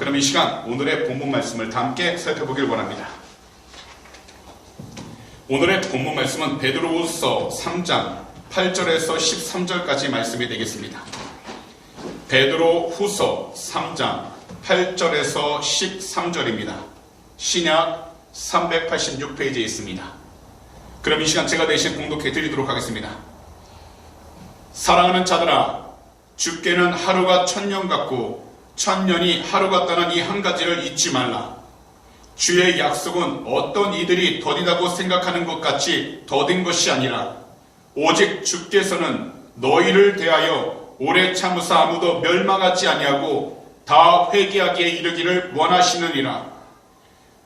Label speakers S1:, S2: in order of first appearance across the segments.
S1: 그럼 이 시간 오늘의 본문 말씀을 다 함께 살펴보길 원합니다. 오늘의 본문 말씀은 베드로후서 3장 8절에서 13절까지 말씀이 되겠습니다. 베드로후서 3장 8절에서 13절입니다. 신약 386페이지에 있습니다. 그럼 이 시간 제가 대신 봉독해 드리도록 하겠습니다. 사랑하는 자들아, 주께는 하루가 1000년 같고 1000년이 하루 같다는 이 한 가지를 잊지 말라. 주의 약속은 어떤 이들이 더디다고 생각하는 것 같이 더딘 것이 아니라 오직 주께서는 너희를 대하여 오래 참으사 아무도 멸망하지 아니하고 다 회개하기에 이르기를 원하시느니라.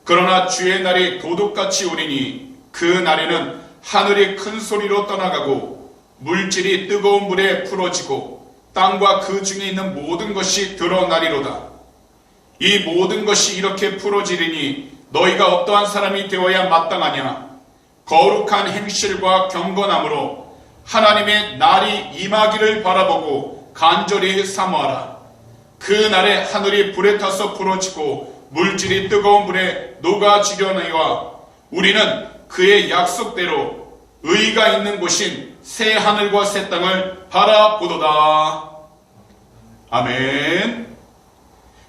S1: 그러나 주의 날이 도둑같이 오리니 그 날에는 하늘이 큰 소리로 떠나가고 물질이 뜨거운 물에 풀어지고 땅과 그 중에 있는 모든 것이 드러나리로다. 이 모든 것이 이렇게 풀어지리니 너희가 어떠한 사람이 되어야 마땅하냐? 거룩한 행실과 경건함으로 하나님의 날이 임하기를 바라보고 간절히 사모하라. 그 날에 하늘이 불에 타서 풀어지고 물질이 뜨거운 물에 녹아지려니와 우리는 그의 약속대로 의가 있는 곳인 새 하늘과 새 땅을 바라보도다. 아멘.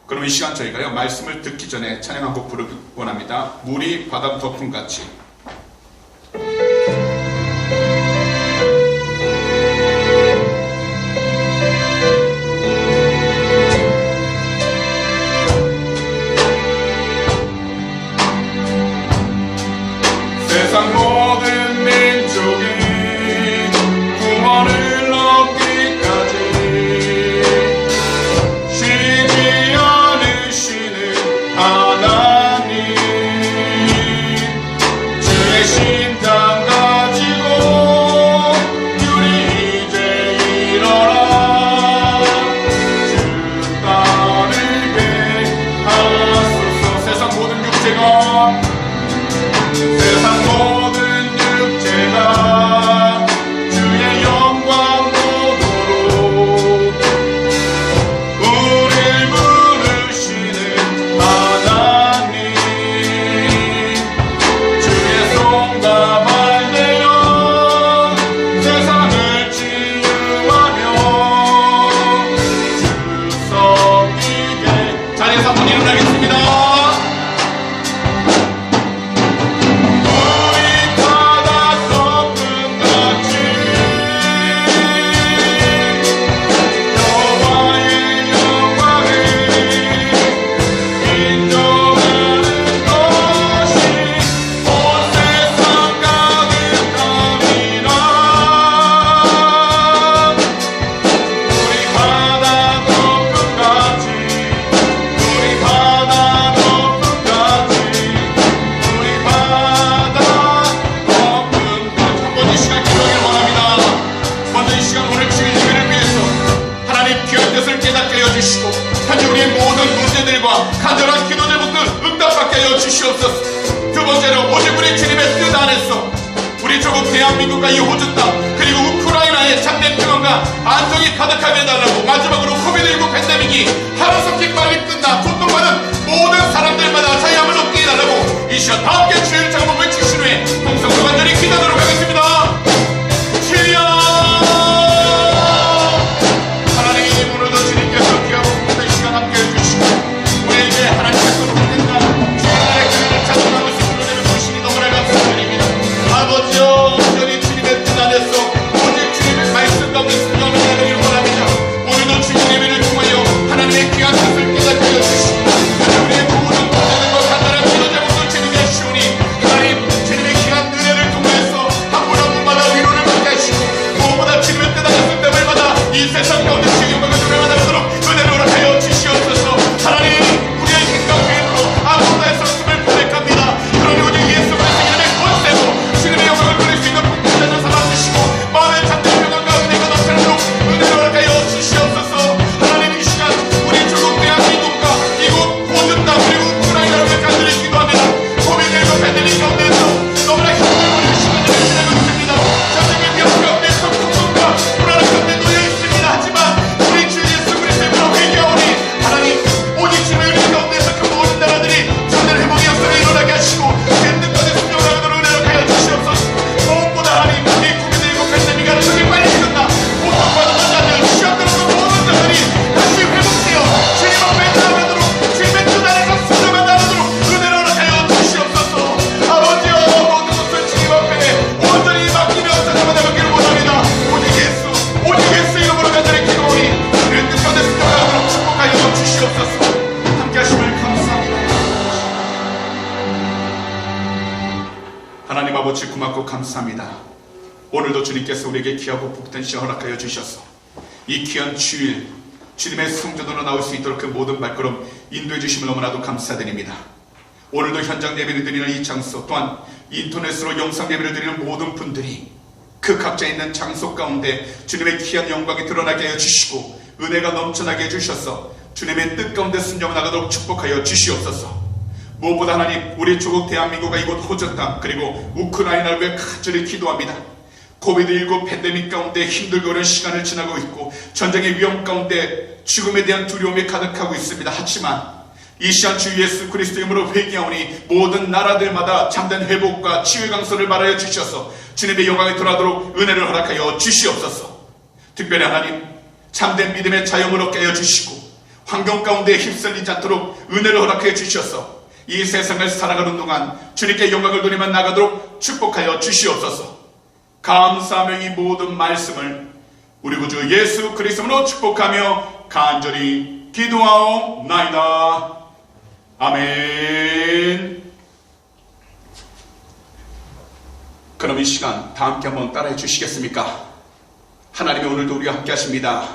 S1: 그럼 이 시간 저희가요, 말씀을 듣기 전에 찬양 한 곡 부르기 원합니다. 물이 바다 덮음같이. 세상 모든 민족이 구원을 얻기까지 쉬지 않으시는 하나님, 주의 심장 가지고 우리 이제 일어나 주 따르게 하소서. 세상 모든 육체가 주의 영광 보도록 우릴 부르시는 하나님, 주의 손과 발 내어 세상을 치유하며 주 섬기게. 자리에서 한번 일어나겠습니다. 간절한 기도들 모두 응답받게 하여 주시옵소서. 두 번째로 오직 우리 주님의 뜻 안에서 우리 조국 대한민국과 이 호주 땅 그리고 우크라이나의 참된 평안과 안정이 가득하게 해달라고, 마지막으로 코비드19 팬데믹이 하루속히 빨리 끝나 고통받는 모든 사람들마다 자유함을 얻게 해달라고 이 시간 다 함께 주일 장목을 치신 후에 동성로 간절히 기도하도록 하겠습니다. 주여, 하나님 오늘도 주님께서 귀하고 복된 시간 함께 해주시고 우리에게 하나님의 손을 보낸다 주님의 교회를 찬송하고 싶은 보시니 너무나 감사드립니다. 아버지여, 온전히 주님의 뜻 안에서 오직 주님의 말씀 가운데 순종하는 하나님을 원합니다. 오늘도 주님의 일을 통하여 하나님의 귀한 뜻을 깨닫게 아버지 고맙고 감사합니다. 오늘도 주님께서 우리에게 귀하고 복된 시간 허락하여 주셔서 이 귀한 주일 주님의 성전으로 나올 수 있도록 그 모든 발걸음 인도해 주심을 너무나도 감사드립니다. 오늘도 현장 예배를 드리는 이 장소 또한 인터넷으로 영상 예배를 드리는 모든 분들이 그 각자 있는 장소 가운데 주님의 귀한 영광이 드러나게 하여 주시고 은혜가 넘쳐나게 해주셔서 주님의 뜻 가운데 순종 나가도록 축복하여 주시옵소서. 무엇보다 하나님, 우리 조국 대한민국과 이곳 호주 땅 그리고 우크라이나를 위해 간절히 기도합니다. 코비드19 팬데믹 가운데 힘들고 어려운 시간을 지나고 있고 전쟁의 위험 가운데 죽음에 대한 두려움이 가득하고 있습니다. 하지만 이 시간 주 예수 그리스도 이름으로 회개하오니 모든 나라들마다 참된 회복과 치유의 강소를 말하여 주셔서 주님의 영광에 돌아도록 은혜를 허락하여 주시옵소서. 특별히 하나님, 참된 믿음의 자유를 얻게 하여 주시고 환경 가운데 휩쓸리지 않도록 은혜를 허락하여 주셔서 이 세상을 살아가는 동안 주님께 영광을 돌리며 나가도록 축복하여 주시옵소서. 감사하며 이 모든 말씀을 우리 구주 예수 그리스도로 축복하며 간절히 기도하옵나이다. 아멘. 그럼 이 시간 다 함께 한번 따라해 주시겠습니까? 하나님이 오늘도 우리와 함께 하십니다.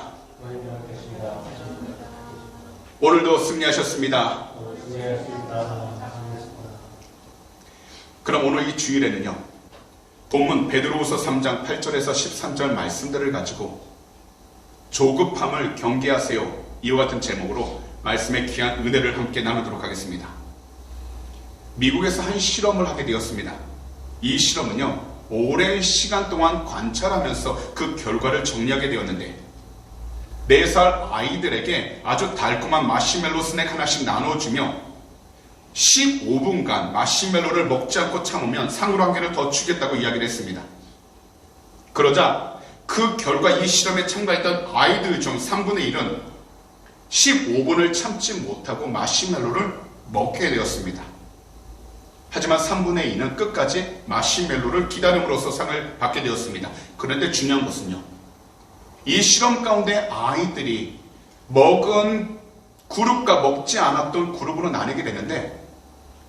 S1: 오늘도 승리하셨습니다. 그럼 오늘 이 주일에는요, 본문 베드로후서 3장 8절에서 13절 말씀들을 가지고 조급함을 경계하세요, 이와 같은 제목으로 말씀의 귀한 은혜를 함께 나누도록 하겠습니다. 미국에서 한 실험을 하게 되었습니다. 이 실험은요, 오랜 시간 동안 관찰하면서 그 결과를 정리하게 되었는데 4살 아이들에게 아주 달콤한 마시멜로 스낵 하나씩 나눠주며 15분간 마시멜로를 먹지 않고 참으면 상으로 한 개를 더 주겠다고 이야기를 했습니다. 그러자 그 결과 이 실험에 참가했던 아이들 중 3분의 1은 15분을 참지 못하고 마시멜로를 먹게 되었습니다. 하지만 3분의 2는 끝까지 마시멜로를 기다림으로써 상을 받게 되었습니다. 그런데 중요한 것은요, 이 실험 가운데 아이들이 먹은 그룹과 먹지 않았던 그룹으로 나뉘게 되는데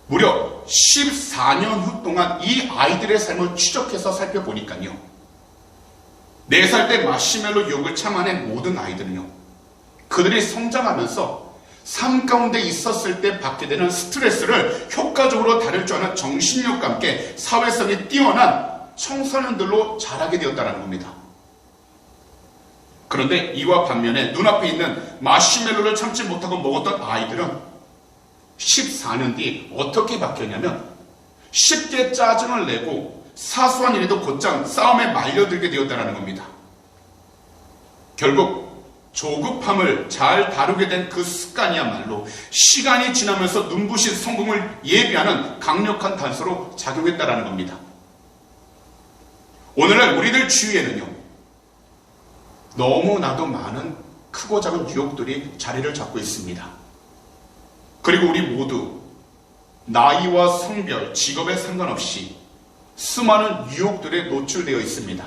S1: 무려 14년 후 동안 이 아이들의 삶을 추적해서 살펴보니까요, 4살 때 마시멜로 유혹을 참아낸 모든 아이들은요, 그들이 성장하면서 삶 가운데 있었을 때 받게 되는 스트레스를 효과적으로 다룰 줄 아는 정신력과 함께 사회성이 뛰어난 청소년들로 자라게 되었다는 겁니다. 그런데 이와 반면에 눈앞에 있는 마시멜로를 참지 못하고 먹었던 아이들은 14년 뒤 어떻게 바뀌었냐면 쉽게 짜증을 내고 사소한 일에도 곧장 싸움에 말려들게 되었다는 겁니다. 결국 조급함을 잘 다루게 된 그 습관이야말로 시간이 지나면서 눈부신 성공을 예비하는 강력한 단서로 작용했다는 겁니다. 오늘날 우리들 주위에는요, 너무나도 많은 크고 작은 유혹들이 자리를 잡고 있습니다. 그리고 우리 모두 나이와 성별, 직업에 상관없이 수많은 유혹들에 노출되어 있습니다.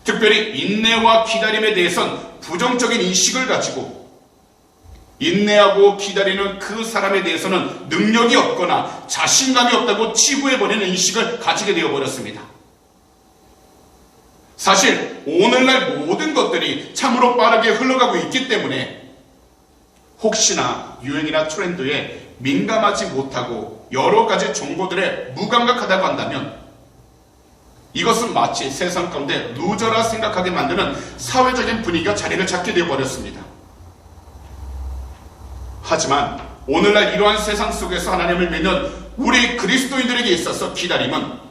S1: 특별히 인내와 기다림에 대해선 부정적인 인식을 가지고 인내하고 기다리는 그 사람에 대해서는 능력이 없거나 자신감이 없다고 치부해버리는 인식을 가지게 되어버렸습니다. 사실 오늘날 모든 것들이 참으로 빠르게 흘러가고 있기 때문에 혹시나 유행이나 트렌드에 민감하지 못하고 여러 가지 정보들에 무감각하다고 한다면 이것은 마치 세상 가운데 루저라 생각하게 만드는 사회적인 분위기가 자리를 잡게 되어버렸습니다. 하지만 오늘날 이러한 세상 속에서 하나님을 믿는 우리 그리스도인들에게 있어서 기다림은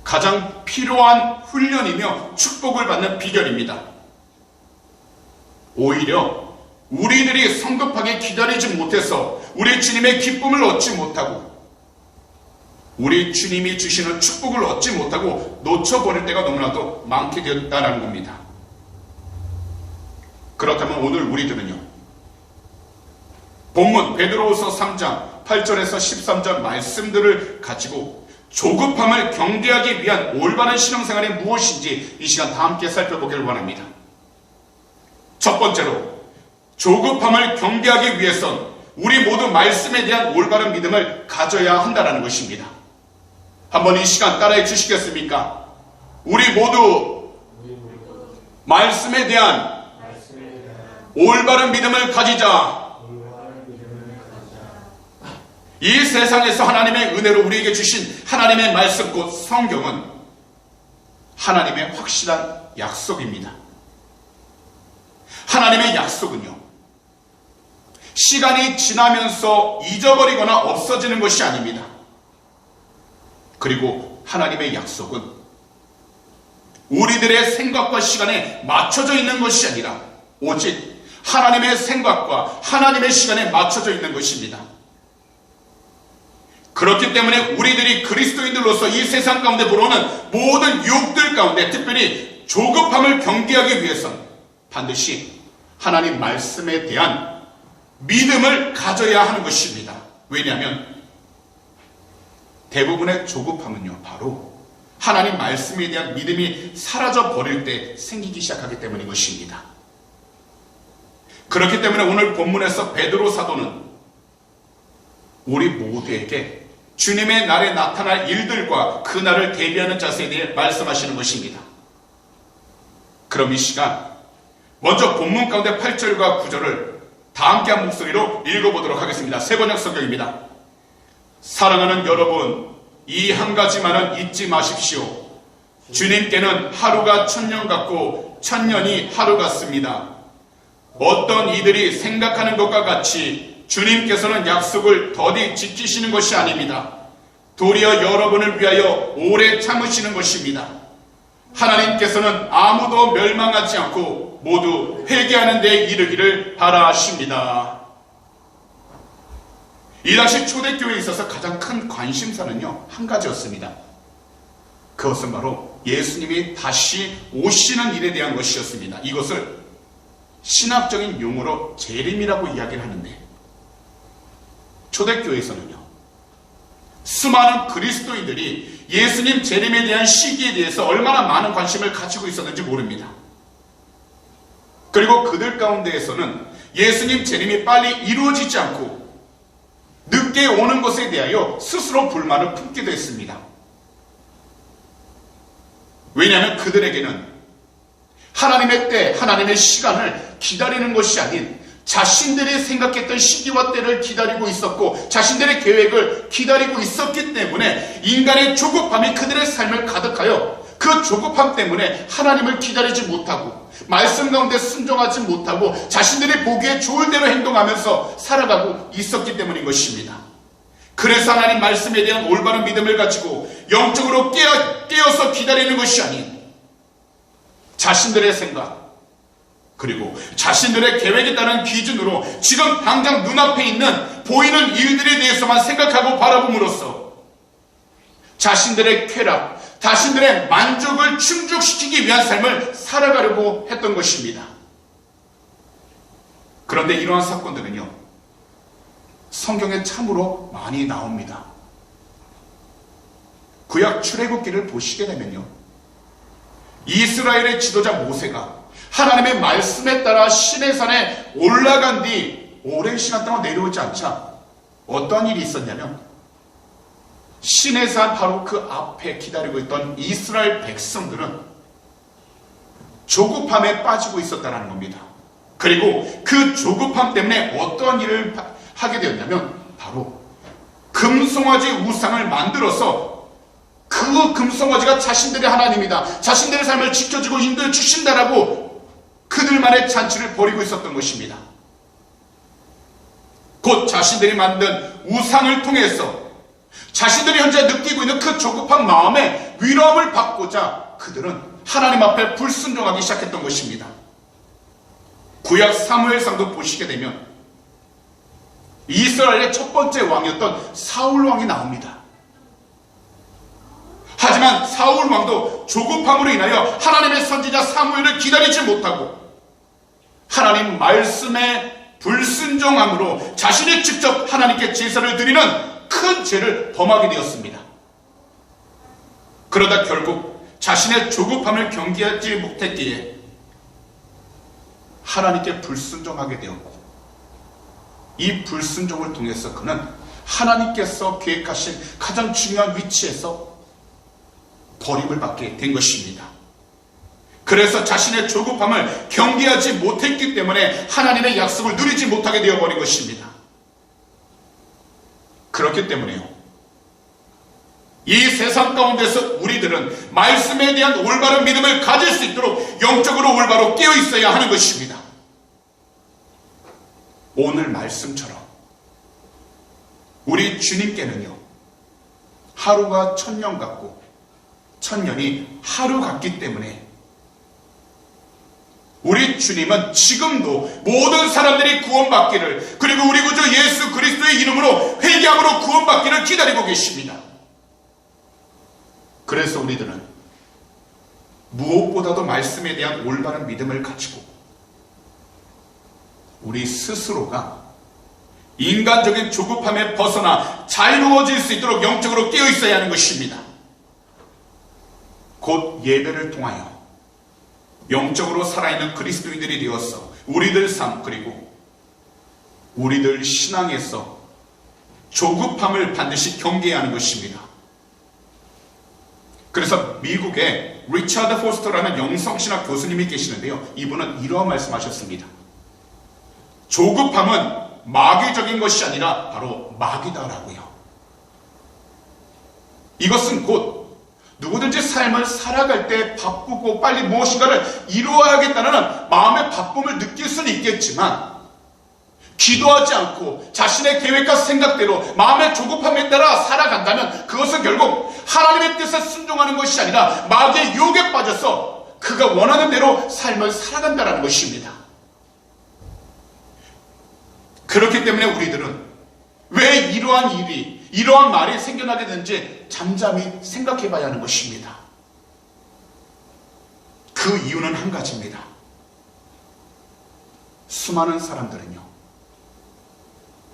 S1: 가장 필요한 훈련이며 축복을 받는 비결입니다. 오히려 우리들이 성급하게 기다리지 못해서 우리 주님의 기쁨을 얻지 못하고 우리 주님이 주시는 축복을 얻지 못하고 놓쳐버릴 때가 너무나도 많게 되었다는 겁니다. 그렇다면 오늘 우리들은요, 본문 베드로후서 3장 8절에서 13절 말씀들을 가지고 조급함을 경계하기 위한 올바른 신앙생활이 무엇인지 이 시간 다 함께 살펴보기를 원합니다. 첫 번째로 조급함을 경계하기 위해선 우리 모두 말씀에 대한 올바른 믿음을 가져야 한다는 것입니다. 한번 이 시간 따라해 주시겠습니까? 우리 모두 말씀에 대한 올바른 믿음을 가지자. 이 세상에서 하나님의 은혜로 우리에게 주신 하나님의 말씀 곧 성경은 하나님의 확실한 약속입니다. 하나님의 약속은요, 시간이 지나면서 잊어버리거나 없어지는 것이 아닙니다. 그리고 하나님의 약속은 우리들의 생각과 시간에 맞춰져 있는 것이 아니라 오직 하나님의 생각과 하나님의 시간에 맞춰져 있는 것입니다. 그렇기 때문에 우리들이 그리스도인들로서 이 세상 가운데 불어오는 모든 유혹들 가운데 특별히 조급함을 경계하기 위해서는 반드시 하나님 말씀에 대한 믿음을 가져야 하는 것입니다. 왜냐하면 대부분의 조급함은요, 바로 하나님 말씀에 대한 믿음이 사라져 버릴 때 생기기 시작하기 때문인 것입니다. 그렇기 때문에 오늘 본문에서 베드로 사도는 우리 모두에게 주님의 날에 나타날 일들과 그 날을 대비하는 자세에 대해 말씀하시는 것입니다. 그럼 이 시간 먼저 본문 가운데 8절과 9절을 다 함께 한 목소리로 읽어보도록 하겠습니다. 세번역 성경입니다. 사랑하는 여러분, 이 한 가지만은 잊지 마십시오. 주님께는 하루가 천년 같고 천년이 하루 같습니다. 어떤 이들이 생각하는 것과 같이 주님께서는 약속을 더디 지키시는 것이 아닙니다. 도리어 여러분을 위하여 오래 참으시는 것입니다. 하나님께서는 아무도 멸망하지 않고 모두 회개하는 데 이르기를 바라십니다. 이 당시 초대교회에 있어서 가장 큰 관심사는요, 한 가지였습니다. 그것은 바로 예수님이 다시 오시는 일에 대한 것이었습니다. 이것을 신학적인 용어로 재림이라고 이야기를 하는데, 초대교회에서는요, 수많은 그리스도인들이 예수님 재림에 대한 시기에 대해서 얼마나 많은 관심을 가지고 있었는지 모릅니다. 그리고 그들 가운데에서는 예수님 재림이 빨리 이루어지지 않고 늦게 오는 것에 대하여 스스로 불만을 품기도 했습니다. 왜냐하면 그들에게는 하나님의 때, 하나님의 시간을 기다리는 것이 아닌 자신들이 생각했던 시기와 때를 기다리고 있었고 자신들의 계획을 기다리고 있었기 때문에 인간의 조급함이 그들의 삶을 가득하여 그 조급함 때문에 하나님을 기다리지 못하고 말씀 가운데 순종하지 못하고 자신들이 보기에 좋을 대로 행동하면서 살아가고 있었기 때문인 것입니다. 그래서 하나님 말씀에 대한 올바른 믿음을 가지고 영적으로 깨어서 기다리는 것이 아닌 자신들의 생각 그리고 자신들의 계획에 따른 기준으로 지금 당장 눈앞에 있는 보이는 일들에 대해서만 생각하고 바라봄으로써 자신들의 쾌락, 자신들의 만족을 충족시키기 위한 삶을 살아가려고 했던 것입니다. 그런데 이러한 사건들은요, 성경에 참으로 많이 나옵니다. 구약 출애굽기를 보시게 되면요, 이스라엘의 지도자 모세가 하나님의 말씀에 따라 시내산에 올라간 뒤 오랜 시간 동안 내려오지 않자 어떠한 일이 있었냐면 시내산 바로 그 앞에 기다리고 있던 이스라엘 백성들은 조급함에 빠지고 있었다는 겁니다. 그리고 그 조급함 때문에 어떠한 일을 하게 되었냐면 바로 금송아지 우상을 만들어서 그 금송아지가 자신들의 하나님이다, 자신들의 삶을 지켜주고 인도해 주신다라고 그들만의 잔치를 벌이고 있었던 것입니다. 곧 자신들이 만든 우상을 통해서 자신들이 현재 느끼고 있는 그 조급한 마음에 위로함을 받고자 그들은 하나님 앞에 불순종하기 시작했던 것입니다. 구약 사무엘상도 보시게 되면 이스라엘의 첫 번째 왕이었던 사울 왕이 나옵니다. 하지만 사울 왕도 조급함으로 인하여 하나님의 선지자 사무엘을 기다리지 못하고 하나님 말씀에 불순종함으로 자신이 직접 하나님께 제사를 드리는 큰 죄를 범하게 되었습니다. 그러다 결국 자신의 조급함을 경계하지 못했기에 하나님께 불순종하게 되었고, 이 불순종을 통해서 그는 하나님께서 계획하신 가장 중요한 위치에서 버림을 받게 된 것입니다. 그래서 자신의 조급함을 경계하지 못했기 때문에 하나님의 약속을 누리지 못하게 되어버린 것입니다. 그렇기 때문에요, 이 세상 가운데서 우리들은 말씀에 대한 올바른 믿음을 가질 수 있도록 영적으로 올바로 깨어 있어야 하는 것입니다. 오늘 말씀처럼 우리 주님께는요, 하루가 천년 같고 천년이 하루 같기 때문에 우리 주님은 지금도 모든 사람들이 구원받기를, 그리고 우리 구주 예수 그리스도의 이름으로 회개함으로 구원받기를 기다리고 계십니다. 그래서 우리들은 무엇보다도 말씀에 대한 올바른 믿음을 가지고 우리 스스로가 인간적인 조급함에 벗어나 자유로워질 수 있도록 영적으로 깨어 있어야 하는 것입니다. 곧 예배를 통하여 영적으로 살아있는 그리스도인들이 되어서 우리들 삶, 그리고 우리들 신앙에서 조급함을 반드시 경계해야 하는 것입니다. 그래서 미국에 리차드 포스터라는 영성신학 교수님이 계시는데요, 이분은 이러한 말씀하셨습니다. 조급함은 마귀적인 것이 아니라 바로 마귀다라고요. 이것은 곧 누구든지 삶을 살아갈 때 바쁘고 빨리 무엇인가를 이루어야겠다는 마음의 바쁨을 느낄 수는 있겠지만, 기도하지 않고 자신의 계획과 생각대로 마음의 조급함에 따라 살아간다면 그것은 결국 하나님의 뜻에 순종하는 것이 아니라 마귀의 유혹에 빠져서 그가 원하는 대로 삶을 살아간다는 것입니다. 그렇기 때문에 우리들은 왜 이러한 일이, 이러한 말이 생겨나게 되는지 잠잠히 생각해 봐야 하는 것입니다. 그 이유는 한 가지입니다. 수많은 사람들은요,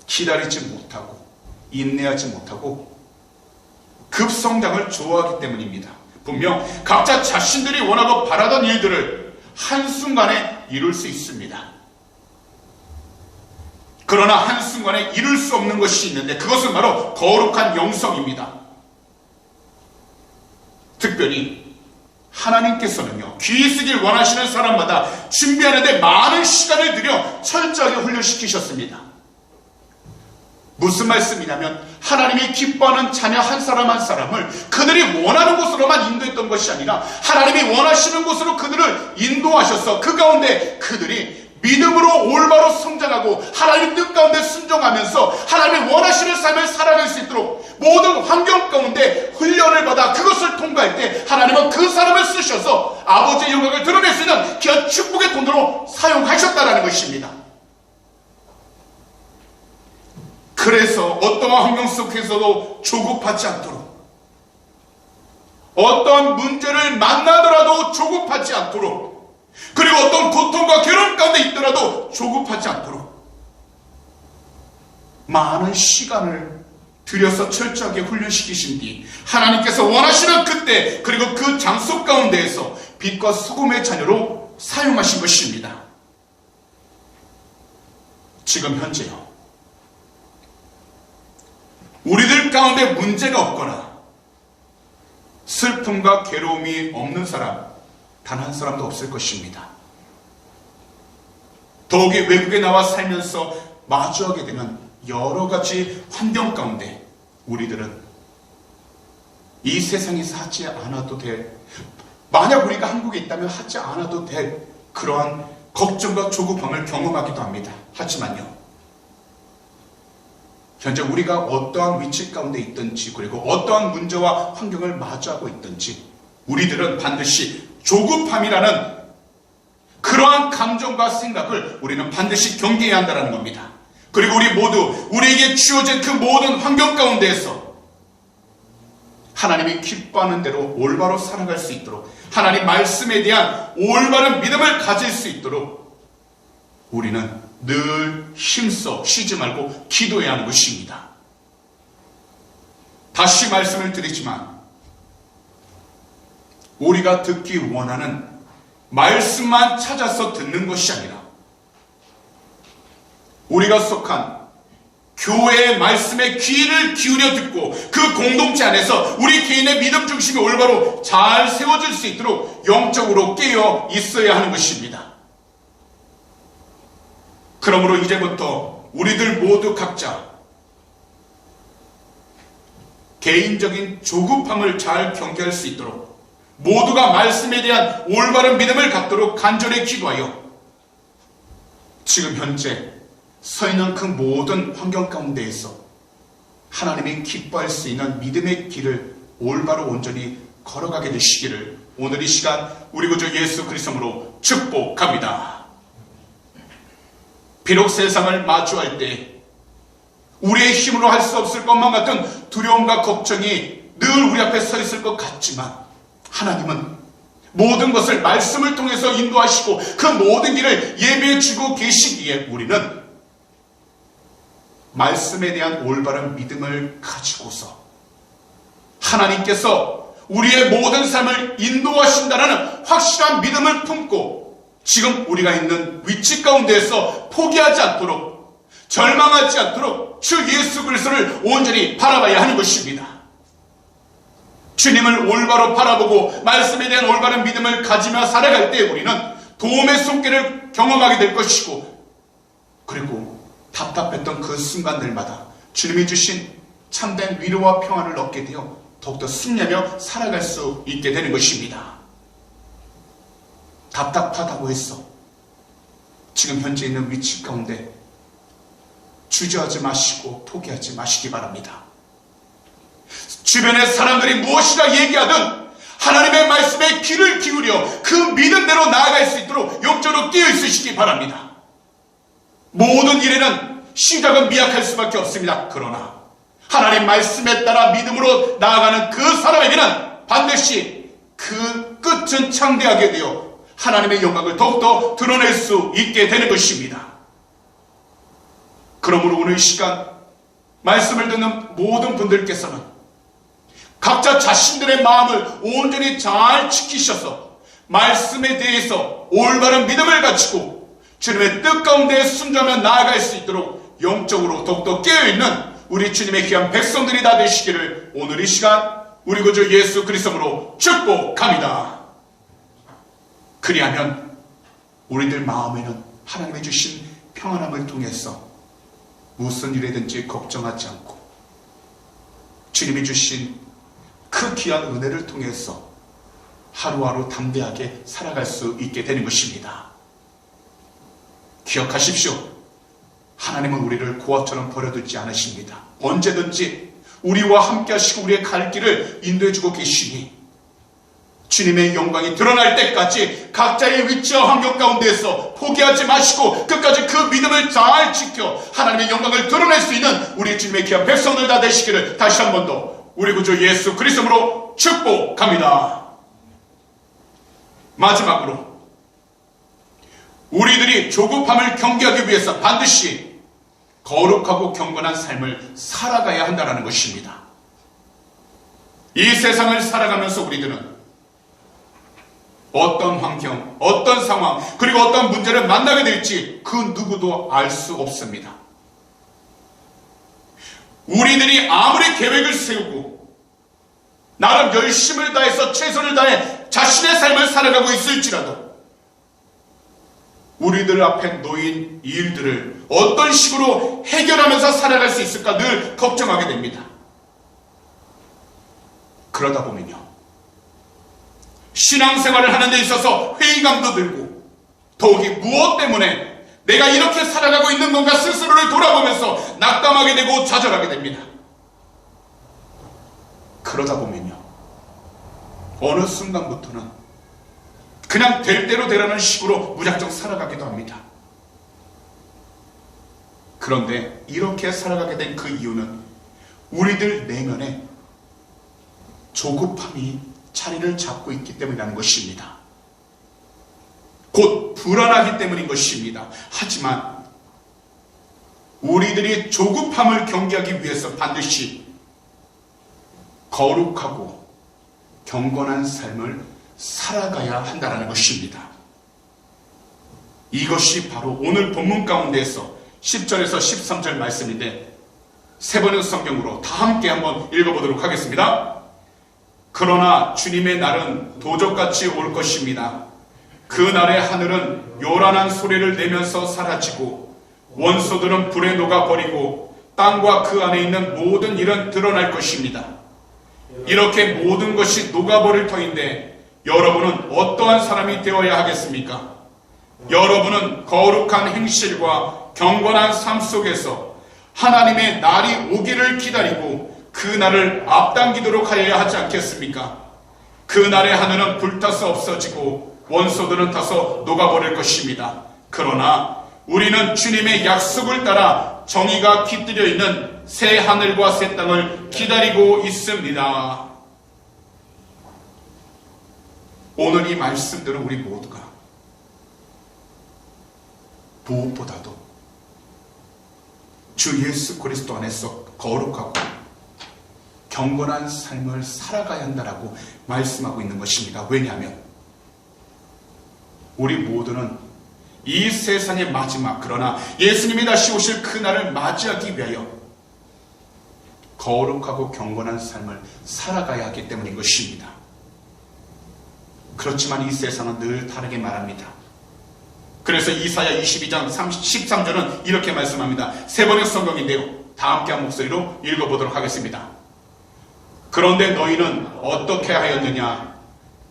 S1: 기다리지 못하고 인내하지 못하고 급성장을 좋아하기 때문입니다. 분명 각자 자신들이 원하고 바라던 일들을 한순간에 이룰 수 있습니다. 그러나 한순간에 이룰 수 없는 것이 있는데 그것은 바로 거룩한 영성입니다. 특별히 하나님께서는요, 귀히 쓰길 원하시는 사람마다 준비하는 데 많은 시간을 들여 철저하게 훈련시키셨습니다. 무슨 말씀이냐면, 하나님이 기뻐하는 자녀 한 사람 한 사람을 그들이 원하는 곳으로만 인도했던 것이 아니라 하나님이 원하시는 곳으로 그들을 인도하셔서 그 가운데 그들이 믿음으로 올바로 성장하고 하나님 뜻 가운데 순종하면서 하나님이 원하시는 삶을 살아갈 수 있도록 모든 환경 가운데 훈련을 받아 그것을 통과할 때 하나님은 그 사람을 쓰셔서 아버지의 영광을 드러낼 수 있는 귀한 축복의 돈으로 사용하셨다는 것입니다. 그래서 어떠한 환경 속에서도 조급하지 않도록, 어떠한 문제를 만나더라도 조급하지 않도록, 그리고 어떤 고통과 괴로움 가운데 있더라도 조급하지 않도록 많은 시간을 들여서 철저하게 훈련시키신 뒤 하나님께서 원하시는 그때, 그리고 그 장소 가운데에서 빛과 소금의 자녀로 사용하신 것입니다. 지금 현재요, 우리들 가운데 문제가 없거나 슬픔과 괴로움이 없는 사람 단 한 사람도 없을 것입니다. 더욱이 외국에 나와 살면서 마주하게 되는 여러 가지 환경 가운데 우리들은 이 세상에서 하지 않아도 될, 만약 우리가 한국에 있다면 하지 않아도 될 그러한 걱정과 조급함을 경험하기도 합니다. 하지만요, 현재 우리가 어떠한 위치 가운데 있든지, 그리고 어떠한 문제와 환경을 마주하고 있든지 우리들은 반드시 조급함이라는 그러한 감정과 생각을 우리는 반드시 경계해야 한다는 겁니다. 그리고 우리 모두 우리에게 주어진 그 모든 환경 가운데에서 하나님이 기뻐하는 대로 올바로 살아갈 수 있도록, 하나님 말씀에 대한 올바른 믿음을 가질 수 있도록 우리는 늘 힘써 쉬지 말고 기도해야 하는 것입니다. 다시 말씀을 드리지만, 우리가 듣기 원하는 말씀만 찾아서 듣는 것이 아니라 우리가 속한 교회의 말씀에 귀를 기울여 듣고 그 공동체 안에서 우리 개인의 믿음 중심이 올바로 잘 세워질 수 있도록 영적으로 깨어 있어야 하는 것입니다. 그러므로 이제부터 우리들 모두 각자 개인적인 조급함을 잘 경계할 수 있도록 모두가 말씀에 대한 올바른 믿음을 갖도록 간절히 기도하여 지금 현재 서 있는 그 모든 환경 가운데에서 하나님이 기뻐할 수 있는 믿음의 길을 올바로 온전히 걸어가게 되시기를 오늘 이 시간 우리 구주 예수 그리스도로 축복합니다. 비록 세상을 마주할 때 우리의 힘으로 할 수 없을 것만 같은 두려움과 걱정이 늘 우리 앞에 서 있을 것 같지만 하나님은 모든 것을 말씀을 통해서 인도하시고 그 모든 길을 예비해 주고 계시기에 우리는 말씀에 대한 올바른 믿음을 가지고서 하나님께서 우리의 모든 삶을 인도하신다는 확실한 믿음을 품고 지금 우리가 있는 위치 가운데에서 포기하지 않도록 절망하지 않도록 주 예수 그리스도를 온전히 바라봐야 하는 것입니다. 주님을 올바로 바라보고 말씀에 대한 올바른 믿음을 가지며 살아갈 때 우리는 도움의 손길을 경험하게 될 것이고 그리고 답답했던 그 순간들마다 주님이 주신 참된 위로와 평안을 얻게 되어 더욱더 승리하며 살아갈 수 있게 되는 것입니다. 답답하다고 해서 지금 현재 있는 위치 가운데 주저하지 마시고 포기하지 마시기 바랍니다. 주변의 사람들이 무엇이라 얘기하든 하나님의 말씀에 귀를 기울여 그 믿음대로 나아갈 수 있도록 영적으로 깨어 있으시기 바랍니다. 모든 일에는 시작은 미약할 수밖에 없습니다. 그러나 하나님 말씀에 따라 믿음으로 나아가는 그 사람에게는 반드시 그 끝은 창대하게 되어 하나님의 영광을 더욱더 드러낼 수 있게 되는 것입니다. 그러므로 오늘 이 시간 말씀을 듣는 모든 분들께서는 각자 자신들의 마음을 온전히 잘 지키셔서 말씀에 대해서 올바른 믿음을 가지고 주님의 뜻 가운데 순종하며 나아갈 수 있도록 영적으로 더욱더 깨어있는 우리 주님의 귀한 백성들이 다 되시기를 오늘 이 시간 우리 구주 예수 그리스도로 축복합니다. 그리하면 우리들 마음에는 하나님이 주신 평안함을 통해서 무슨 일이든지 걱정하지 않고 주님이 주신 그 귀한 은혜를 통해서 하루하루 담대하게 살아갈 수 있게 되는 것입니다. 기억하십시오. 하나님은 우리를 고아처럼 버려두지 않으십니다. 언제든지 우리와 함께 하시고 우리의 갈 길을 인도해주고 계시니 주님의 영광이 드러날 때까지 각자의 위치와 환경 가운데에서 포기하지 마시고 끝까지 그 믿음을 잘 지켜 하나님의 영광을 드러낼 수 있는 우리 주님의 귀한 백성들 다 되시기를 다시 한 번 더 우리 구주 예수 그리스도로 축복합니다. 마지막으로 우리들이 조급함을 경계하기 위해서 반드시 거룩하고 경건한 삶을 살아가야 한다는 것입니다. 이 세상을 살아가면서 우리들은 어떤 환경, 어떤 상황, 그리고 어떤 문제를 만나게 될지 그 누구도 알 수 없습니다. 우리들이 아무리 계획을 세우고 나름 열심을 다해서 최선을 다해 자신의 삶을 살아가고 있을지라도 우리들 앞에 놓인 일들을 어떤 식으로 해결하면서 살아갈 수 있을까 늘 걱정하게 됩니다. 그러다 보면요, 신앙생활을 하는 데 있어서 회의감도 들고 더욱이 무엇 때문에 내가 이렇게 살아가고 있는 건가 스스로를 돌아보면서 낙담하게 되고 좌절하게 됩니다. 그러다 보면요, 어느 순간부터는 그냥 될 대로 되라는 식으로 무작정 살아가기도 합니다. 그런데 이렇게 살아가게 된 그 이유는 우리들 내면에 조급함이 자리를 잡고 있기 때문이라는 것입니다. 곧 불안하기 때문인 것입니다. 하지만 우리들이 조급함을 경계하기 위해서 반드시 거룩하고 경건한 삶을 살아가야 한다는 것입니다. 이것이 바로 오늘 본문 가운데에서 10절에서 13절 말씀인데 세 번역 성경으로 다 함께 한번 읽어보도록 하겠습니다. 그러나 주님의 날은 도적같이 올 것입니다. 그 날에 하늘은 요란한 소리를 내면서 사라지고 원소들은 불에 녹아버리고 땅과 그 안에 있는 모든 일은 드러날 것입니다. 이렇게 모든 것이 녹아버릴 터인데 여러분은 어떠한 사람이 되어야 하겠습니까? 여러분은 거룩한 행실과 경건한 삶 속에서 하나님의 날이 오기를 기다리고 그 날을 앞당기도록 하여야 하지 않겠습니까? 그 날의 하늘은 불타서 없어지고 원소들은 타서 녹아버릴 것입니다. 그러나 우리는 주님의 약속을 따라 정의가 깃들여 있는 새 하늘과 새 땅을 기다리고 있습니다. 오늘 이 말씀들은 우리 모두가 무엇보다도 주 예수 그리스도 안에서 거룩하고 경건한 삶을 살아가야 한다라고 말씀하고 있는 것입니다. 왜냐하면 우리 모두는 이 세상의 마지막, 그러나 예수님이 다시 오실 그날을 맞이하기 위하여 거룩하고 경건한 삶을 살아가야 하기 때문인 것입니다. 그렇지만 이 세상은 늘 다르게 말합니다. 그래서 이사야 22장 13절은 이렇게 말씀합니다. 세 번역 성경인데요, 다 함께 한 목소리로 읽어보도록 하겠습니다. 그런데 너희는 어떻게 하였느냐?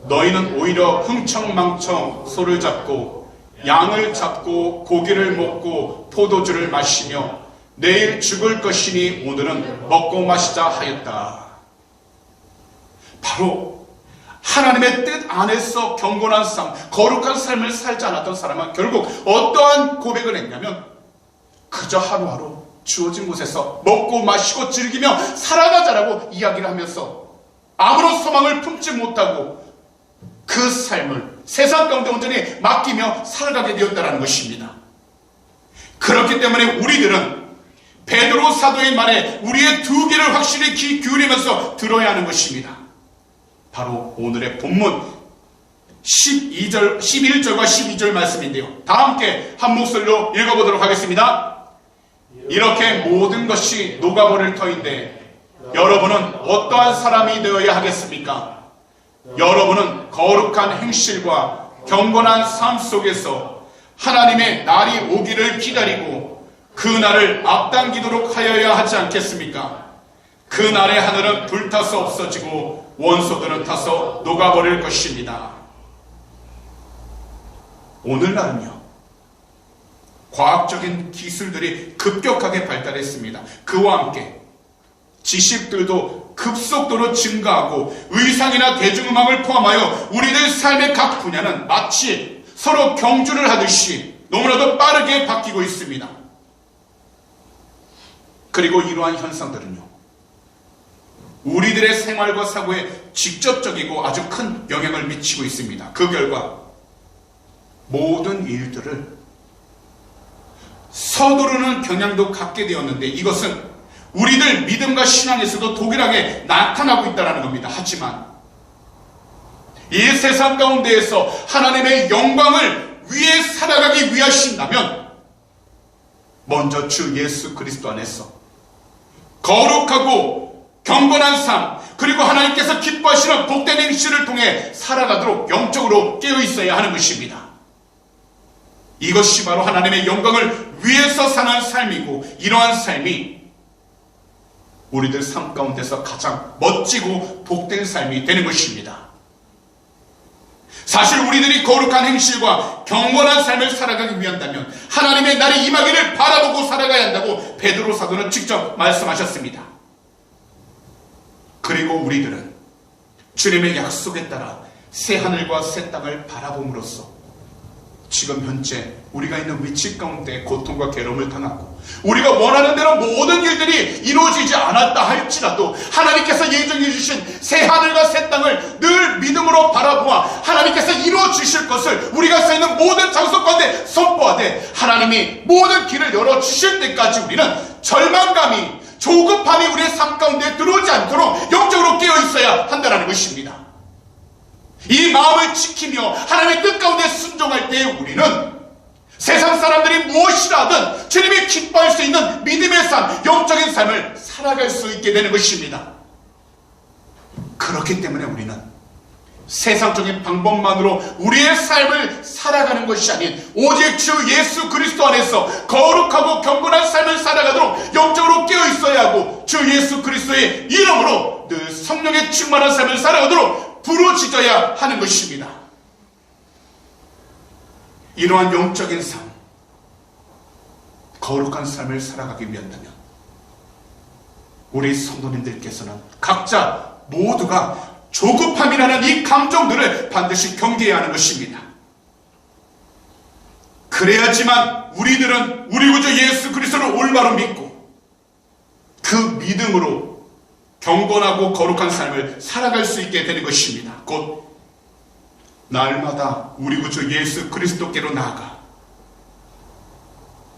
S1: 너희는 오히려 흥청망청 소를 잡고 양을 잡고 고기를 먹고 포도주를 마시며 내일 죽을 것이니 오늘은 먹고 마시자 하였다. 바로 하나님의 뜻 안에서 경건한 삶, 거룩한 삶을 살지 않았던 사람은 결국 어떠한 고백을 했냐면 그저 하루하루 주어진 곳에서 먹고 마시고 즐기며 살아가자라고 이야기를 하면서 아무런 소망을 품지 못하고 그 삶을 세상 가운데 온전히 맡기며 살아가게 되었다는 것입니다. 그렇기 때문에 우리들은 베드로 사도의 말에 우리의 두 귀를 확실히 귀 기울이면서 들어야 하는 것입니다. 바로 오늘의 본문 11절과 12절 말씀인데요, 다 함께 한 목소리로 읽어보도록 하겠습니다. 이렇게 모든 것이 녹아버릴 터인데 여러분은 어떠한 사람이 되어야 하겠습니까? 여러분은 거룩한 행실과 경건한 삶 속에서 하나님의 날이 오기를 기다리고 그 날을 앞당기도록 하여야 하지 않겠습니까? 그 날의 하늘은 불타서 없어지고 원소들은 타서 녹아버릴 것입니다. 오늘날은요, 과학적인 기술들이 급격하게 발달했습니다. 그와 함께 지식들도 급속도로 증가하고 의상이나 대중음악을 포함하여 우리들 삶의 각 분야는 마치 서로 경주를 하듯이 너무나도 빠르게 바뀌고 있습니다. 그리고 이러한 현상들은요, 우리들의 생활과 사고에 직접적이고 아주 큰 영향을 미치고 있습니다. 그 결과 모든 일들을 서두르는 경향도 갖게 되었는데 이것은 우리들 믿음과 신앙에서도 동일하게 나타나고 있다는 겁니다. 하지만 이 세상 가운데에서 하나님의 영광을 위해 살아가기 위하신다면 먼저 주 예수 그리스도 안에서 거룩하고 경건한 삶, 그리고 하나님께서 기뻐하시는 복된 행실을 통해 살아가도록 영적으로 깨어 있어야 하는 것입니다. 이것이 바로 하나님의 영광을 위해서 사는 삶이고, 이러한 삶이 우리들 삶 가운데서 가장 멋지고 복된 삶이 되는 것입니다. 사실 우리들이 거룩한 행실과 경건한 삶을 살아가기 위한다면 하나님의 날이 임하기를 바라보고 살아가야 한다고 베드로 사도는 직접 말씀하셨습니다. 그리고 우리들은 주님의 약속에 따라 새 하늘과 새 땅을 바라봄으로써 지금 현재 우리가 있는 위치 가운데 고통과 괴로움을 당하고 우리가 원하는 대로 모든 일들이 이루어지지 않았다 할지라도 하나님께서 예정해 주신 새 하늘과 새 땅을 늘 믿음으로 바라보아 하나님께서 이루어 주실 것을 우리가 서 있는 모든 장소 가운데 선포하되 하나님이 모든 길을 열어주실 때까지 우리는 절망감이, 조급함이 우리의 삶 가운데 들어오지 않도록 영적으로 깨어 있어야 한다는 것입니다. 이 마음을 지키며 하나님의 뜻 가운데 순종할 때에 우리는 세상 사람들이 무엇이라 하든 주님이 기뻐할 수 있는 믿음의 삶, 영적인 삶을 살아갈 수 있게 되는 것입니다. 그렇기 때문에 우리는 세상적인 방법만으로 우리의 삶을 살아가는 것이 아닌 오직 주 예수 그리스도 안에서 거룩하고 경건한 삶을 살아가도록 영적으로 깨어 있어야 하고, 주 예수 그리스도의 이름으로 늘 성령의 충만한 삶을 살아가도록 부르짖어야 하는 것입니다. 이러한 영적인 삶, 거룩한 삶을 살아가기 위한다면 우리 성도님들께서는 각자 모두가 조급함이라는 이 감정들을 반드시 경계해야 하는 것입니다. 그래야지만 우리들은 우리 구주 예수 그리스도를 올바로 믿고 그 믿음으로 경건하고 거룩한 삶을 살아갈 수 있게 되는 것입니다. 곧 날마다 우리 구주 예수 그리스도께로 나아가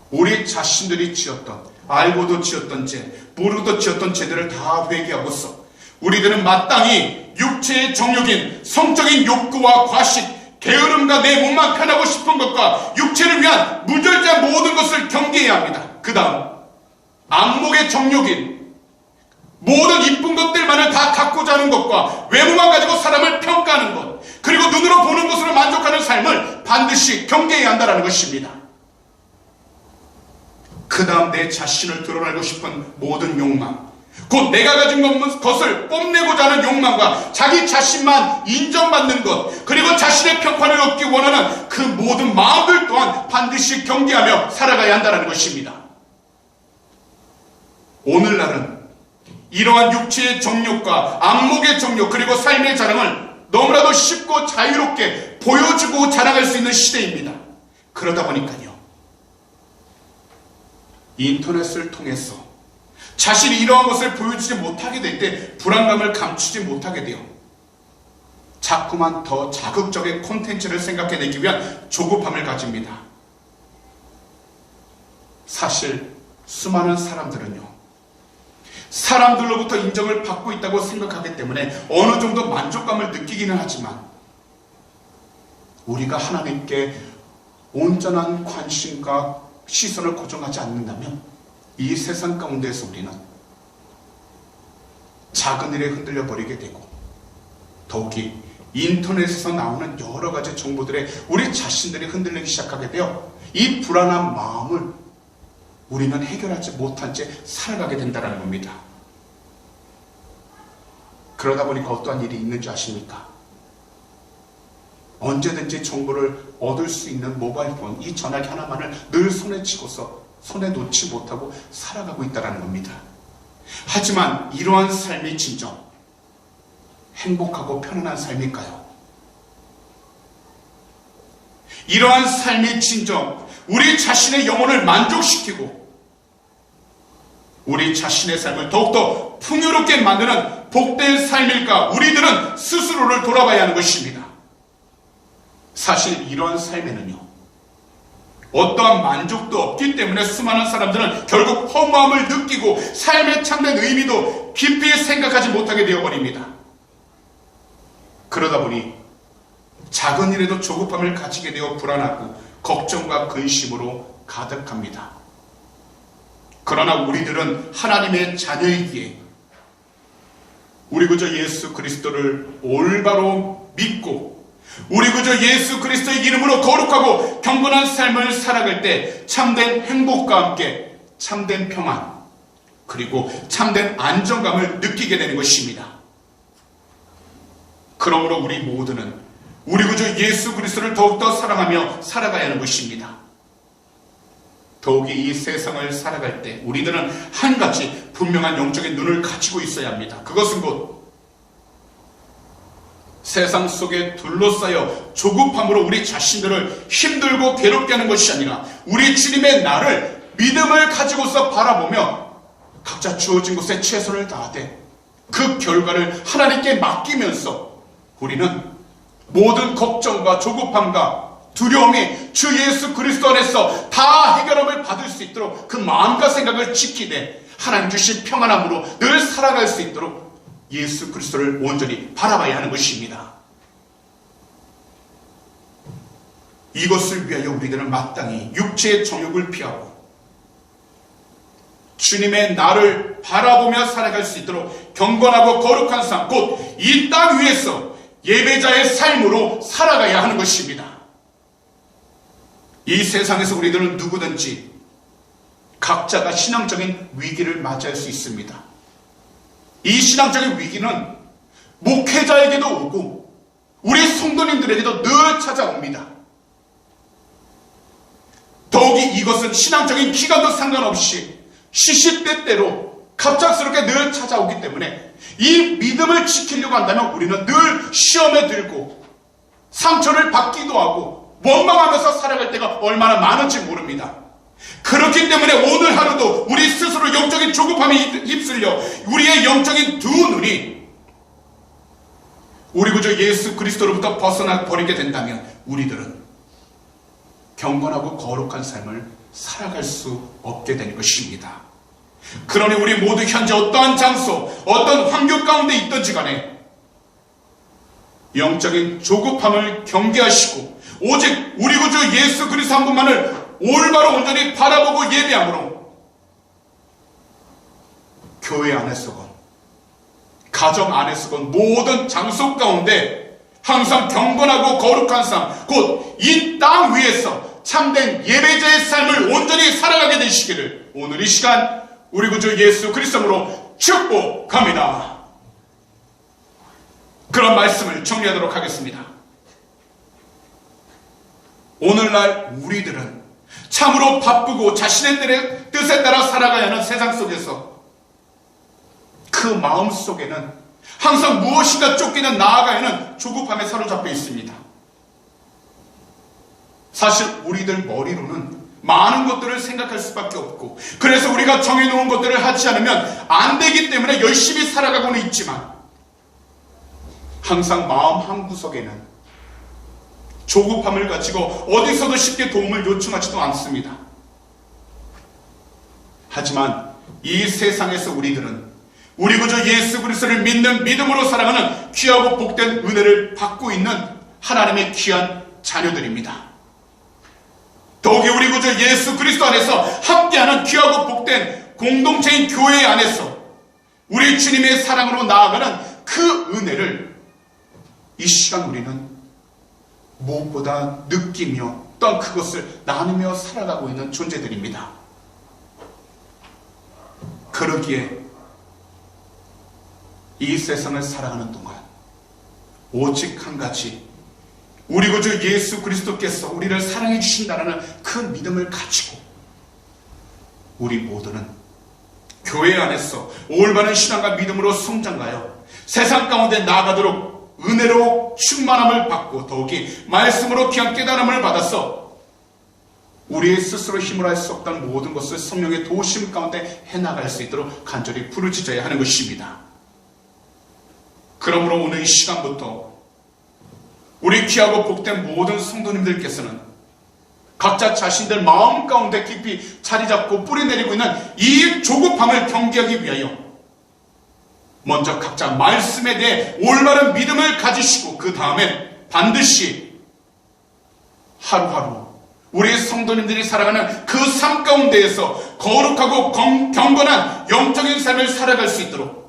S1: 우리 자신들이 지었던, 알고도 지었던 죄, 모르고도 지었던 죄들을 다 회개하고서 우리들은 마땅히 육체의 정욕인 성적인 욕구와 과식, 게으름과 내 몸만 편하고 싶은 것과 육체를 위한 무절제한 모든 것을 경계해야 합니다. 그 다음 안목의 정욕인 모든 이쁜 것들만을 다 갖고자 하는 것과 외모만 가지고 사람을 평가하는 것, 그리고 눈으로 보는 것으로 만족하는 삶을 반드시 경계해야 한다는 것입니다. 그 다음 내 자신을 드러내고 싶은 모든 욕망, 곧 내가 가진 것을 뽐내고자 하는 욕망과 자기 자신만 인정받는 것, 그리고 자신의 평판을 얻기 원하는 그 모든 마음들 또한 반드시 경계하며 살아가야 한다는 것입니다. 오늘날은 이러한 육체의 정욕과 안목의 정욕, 그리고 삶의 자랑을 너무나도 쉽고 자유롭게 보여주고 자랑할 수 있는 시대입니다. 그러다 보니까요, 인터넷을 통해서 자신이 이러한 것을 보여주지 못하게 될 때 불안감을 감추지 못하게 돼요. 자꾸만 더 자극적인 콘텐츠를 생각해내기 위한 조급함을 가집니다. 사실 수많은 사람들은요, 사람들로부터 인정을 받고 있다고 생각하기 때문에 어느 정도 만족감을 느끼기는 하지만, 우리가 하나님께 온전한 관심과 시선을 고정하지 않는다면 이 세상 가운데서 우리는 작은 일에 흔들려 버리게 되고, 더욱이 인터넷에서 나오는 여러 가지 정보들에 우리 자신들이 흔들리기 시작하게 되어 이 불안한 마음을 우리는 해결하지 못한 채 살아가게 된다는 겁니다. 그러다 보니까 어떠한 일이 있는지 아십니까? 언제든지 정보를 얻을 수 있는 모바일 폰, 이 전화기 하나만을 늘 손에 쥐고서 손에 놓지 못하고 살아가고 있다는 겁니다. 하지만 이러한 삶이 진정 행복하고 편안한 삶일까요? 이러한 삶이 진정 우리 자신의 영혼을 만족시키고 우리 자신의 삶을 더욱더 풍요롭게 만드는 복된 삶일까? 우리들은 스스로를 돌아봐야 하는 것입니다. 사실 이러한 삶에는요, 어떠한 만족도 없기 때문에 수많은 사람들은 결국 허무함을 느끼고 삶의 참된 의미도 깊이 생각하지 못하게 되어버립니다. 그러다 보니 작은 일에도 조급함을 가지게 되어 불안하고 걱정과 근심으로 가득합니다. 그러나 우리들은 하나님의 자녀이기에 우리 구주 예수 그리스도를 올바로 믿고 우리 구주 예수 그리스도의 이름으로 거룩하고 경건한 삶을 살아갈 때 참된 행복과 함께 참된 평안, 그리고 참된 안정감을 느끼게 되는 것입니다. 그러므로 우리 모두는 우리 구주 예수 그리스도를 더욱더 사랑하며 살아가야 하는 것입니다. 더욱이 이 세상을 살아갈 때 우리들은 한 가지 분명한 영적인 눈을 가지고 있어야 합니다. 그것은 곧 세상 속에 둘러싸여 조급함으로 우리 자신들을 힘들고 괴롭게 하는 것이 아니라 우리 주님의 나를 믿음을 가지고서 바라보며 각자 주어진 곳에 최선을 다하되 그 결과를 하나님께 맡기면서 우리는 모든 걱정과 조급함과 두려움이 주 예수 그리스도 안에서 다 해결함을 받을 수 있도록 그 마음과 생각을 지키되 하나님 주신 평안함으로 늘 살아갈 수 있도록 예수 그리스도를 온전히 바라봐야 하는 것입니다. 이것을 위하여 우리들은 마땅히 육체의 정욕을 피하고 주님의 나를 바라보며 살아갈 수 있도록 경건하고 거룩한 삶, 곧 이 땅 위에서 예배자의 삶으로 살아가야 하는 것입니다. 이 세상에서 우리들은 누구든지 각자가 신앙적인 위기를 맞이할 수 있습니다. 이 신앙적인 위기는 목회자에게도 오고 우리 성도님들에게도 늘 찾아옵니다. 더욱이 이것은 신앙적인 기간도 상관없이 시시때때로 갑작스럽게 늘 찾아오기 때문에 이 믿음을 지키려고 한다면 우리는 늘 시험에 들고 상처를 받기도 하고 원망하면서 살아갈 때가 얼마나 많은지 모릅니다. 그렇기 때문에 오늘 하루도 우리 스스로 영적인 조급함에 휩쓸려 우리의 영적인 두 눈이 우리 구주 예수 그리스도로부터 벗어나 버리게 된다면 우리들은 경건하고 거룩한 삶을 살아갈 수 없게 되는 것입니다. 그러니 우리 모두 현재 어떠한 장소, 어떤 환경 가운데 있든지 간에 영적인 조급함을 경계하시고 오직 우리 구주 예수 그리스도 한 분만을 올바로 온전히 바라보고 예배함으로 교회 안에서건 가정 안에서건 모든 장소 가운데 항상 경건하고 거룩한 삶, 곧 이 땅 위에서 참된 예배자의 삶을 온전히 살아가게 되시기를 오늘 이 시간 우리 구주 예수 그리스도로 축복합니다. 그런 말씀을 정리하도록 하겠습니다. 오늘날 우리들은 참으로 바쁘고 자신의 뜻에 따라 살아가야 하는 세상 속에서 그 마음 속에는 항상 무엇인가 쫓기는 나아가야 하는 조급함에 사로잡혀 있습니다. 사실 우리들 머리로는 많은 것들을 생각할 수밖에 없고 그래서 우리가 정해놓은 것들을 하지 않으면 안 되기 때문에 열심히 살아가고는 있지만 항상 마음 한구석에는 조급함을 가지고 어디서도 쉽게 도움을 요청하지도 않습니다. 하지만 이 세상에서 우리들은 우리 구주 예수 그리스도를 믿는 믿음으로 살아가는 귀하고 복된 은혜를 받고 있는 하나님의 귀한 자녀들입니다. 더욱이 우리 구주 예수 그리스도 안에서 함께하는 귀하고 복된 공동체인 교회 안에서 우리 주님의 사랑으로 나아가는 그 은혜를 이 시간 우리는 무엇보다 느끼며 또한 그것을 나누며 살아가고 있는 존재들입니다. 그러기에 이 세상을 살아가는 동안 오직 한 가지 우리 구주 예수 그리스도께서 우리를 사랑해 주신다는 그 믿음을 가지고 우리 모두는 교회 안에서 올바른 신앙과 믿음으로 성장하여 세상 가운데 나아가도록 은혜로 충만함을 받고 더욱이 말씀으로 귀한 깨달음을 받아서 우리의 스스로 힘으로 할 수 없던 모든 것을 성령의 도우심 가운데 해나갈 수 있도록 간절히 부르짖어야 하는 것입니다. 그러므로 오늘 이 시간부터 우리 귀하고 복된 모든 성도님들께서는 각자 자신들 마음 가운데 깊이 자리 잡고 뿌리 내리고 있는 이 조급함을 경계하기 위하여 먼저 각자 말씀에 대해 올바른 믿음을 가지시고 그 다음에 반드시 하루하루 우리 성도님들이 살아가는 그 삶 가운데에서 거룩하고 경건한 영적인 삶을 살아갈 수 있도록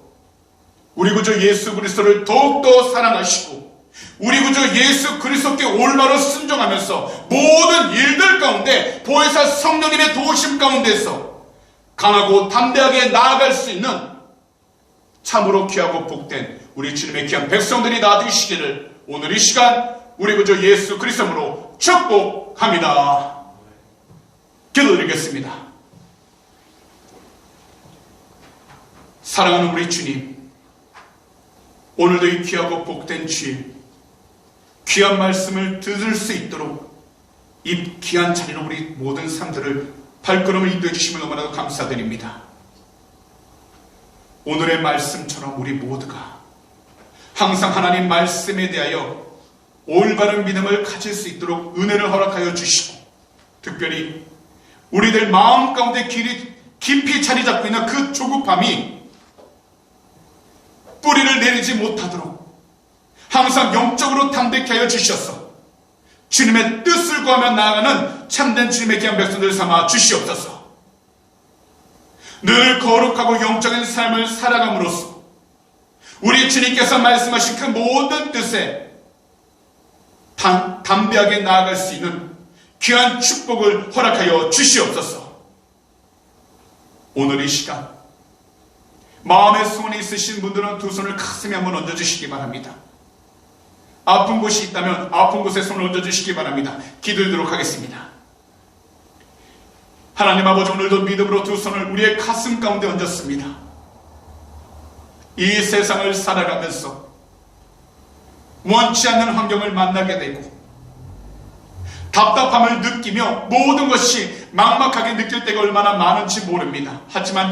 S1: 우리 구주 예수 그리스도를 더욱더 사랑하시고 우리 구주 예수 그리스도께 올바로 순종하면서 모든 일들 가운데 보혜사 성령님의 도우심 가운데서 강하고 담대하게 나아갈 수 있는 참으로 귀하고 복된 우리 주님의 귀한 백성들이 나아지시기를 오늘 이 시간 우리 구주 예수 그리스도로 축복합니다. 기도드리겠습니다. 사랑하는 우리 주님, 오늘도 이 귀하고 복된 주일 귀한 말씀을 들을 수 있도록 이 귀한 자리로 우리 모든 삶들을 발걸음을 인도해 주심을 너무나도 감사드립니다. 오늘의 말씀처럼 우리 모두가 항상 하나님 말씀에 대하여 올바른 믿음을 가질 수 있도록 은혜를 허락하여 주시고 특별히 우리들 마음 가운데 깊이 자리 잡고 있는 그 조급함이 뿌리를 내리지 못하도록 항상 영적으로 담대케 하여 주셔서 주님의 뜻을 구하며 나아가는 참된 주님의 귀한 백성들 삼아 주시옵소서. 늘 거룩하고 영적인 삶을 살아감으로써 우리 주님께서 말씀하신 그 모든 뜻에 담대하게 나아갈 수 있는 귀한 축복을 허락하여 주시옵소서. 오늘 이 시간 마음의 소원이 있으신 분들은 두 손을 가슴에 한번 얹어주시기 바랍니다. 아픈 곳이 있다면 아픈 곳에 손을 얹어주시기 바랍니다. 기도드리도록 하겠습니다. 하나님 아버지, 오늘도 믿음으로 두 손을 우리의 가슴 가운데 얹었습니다. 이 세상을 살아가면서 원치 않는 환경을 만나게 되고 답답함을 느끼며 모든 것이 막막하게 느낄 때가 얼마나 많은지 모릅니다. 하지만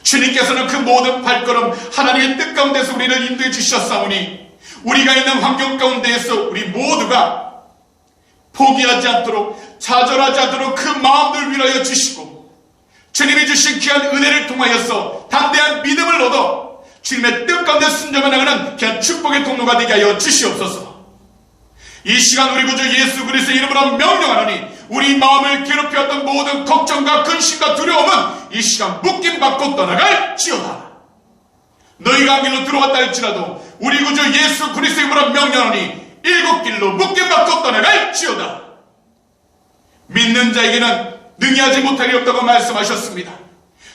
S1: 주님께서는 그 모든 발걸음 하나님의 뜻 가운데서 우리를 인도해 주셨사오니 우리가 있는 환경 가운데에서 우리 모두가 포기하지 않도록 좌절하지 않도록 그 마음을 위로하여 주시고 주님이 주신 귀한 은혜를 통하여서 담대한 믿음을 얻어 주님의 뜻 가운데 순종해 나가는 귀한 축복의 통로가 되게 하여 주시옵소서. 이 시간 우리 구주 예수 그리스도의 이름으로 명령하노니 우리 마음을 괴롭혀왔던 모든 걱정과 근심과 두려움은 이 시간 묶임받고 떠나갈지어다. 너희가 길로 들어왔다 할지라도 우리 구주 예수 그리스도의 이름으로 명령하노니 일곱 길로 묶임받고 떠나갈지어다. 믿는 자에게는 능히 하지 못할 일 없다고 말씀하셨습니다.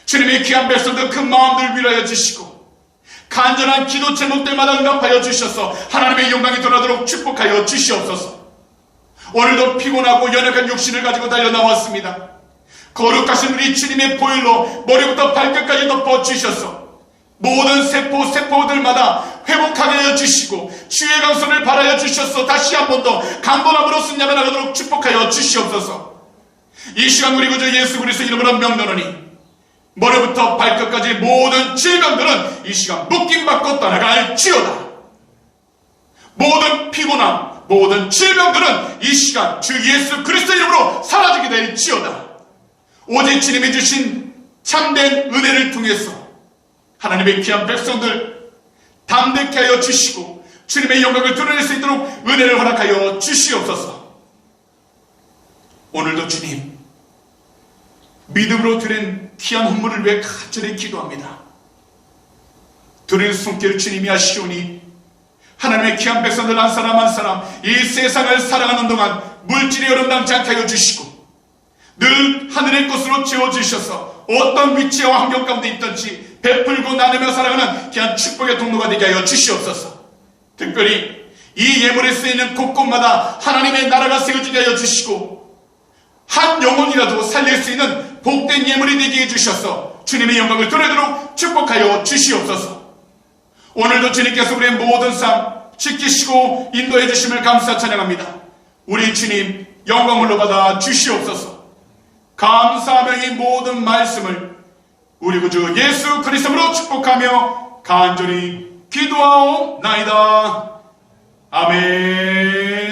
S1: 주님의 귀한 백성들 그 마음들 위로하여 주시고 간절한 기도 제목들마다 응답하여 주셔서 하나님의 영광이 돌아도록 축복하여 주시옵소서. 오늘도 피곤하고 연약한 육신을 가지고 달려나왔습니다. 거룩하신 우리 주님의 보혈로 머리부터 발끝까지 덮어주셔서 모든 세포들마다 회복하게 하여 주시고 주의 강선을 발하여 주셔서 다시 한 번 더 강건함으로 승리하며 나가도록 축복하여 주시옵소서. 이 시간 우리 구주 예수 그리스도 이름으로 명령하노니 머리부터 발끝까지 모든 질병들은 이 시간 묶임받고 떠나갈지어다. 모든 피곤함, 모든 질병들은 이 시간 주 예수 그리스도 이름으로 사라지게 될지어다. 오직 주님이 주신 참된 은혜를 통해서 하나님의 귀한 백성들 담대케 하여 주시고 주님의 영광을 드러낼 수 있도록 은혜를 허락하여 주시옵소서. 오늘도 주님 믿음으로 드린 귀한 헌물을 위해 간절히 기도합니다. 드릴 손길 주님이 하시오니 하나님의 귀한 백성들 한 사람 한 사람 이 세상을 살아가는 동안 물질이 여름당치 않게 하여 주시고 늘 하늘의 것으로 채워주셔서 어떤 위치와 환경 가운데 있든지 베풀고 나누며 살아가는 귀한 축복의 통로가 되게 하여 주시옵소서. 특별히 이 예물에 쓰이는 곳곳마다 하나님의 나라가 세워지게 하여 주시고 한 영혼이라도 살릴 수 있는 복된 예물이 되게 해주셔서 주님의 영광을 드러내도록 축복하여 주시옵소서. 오늘도 주님께서 우리의 모든 삶 지키시고 인도해 주심을 감사 찬양합니다. 우리 주님 영광을 받아 주시옵소서. 감사하며 이 모든 말씀을 우리 구주 예수 그리스도로 축복하며 간절히 기도하옵나이다. 아멘.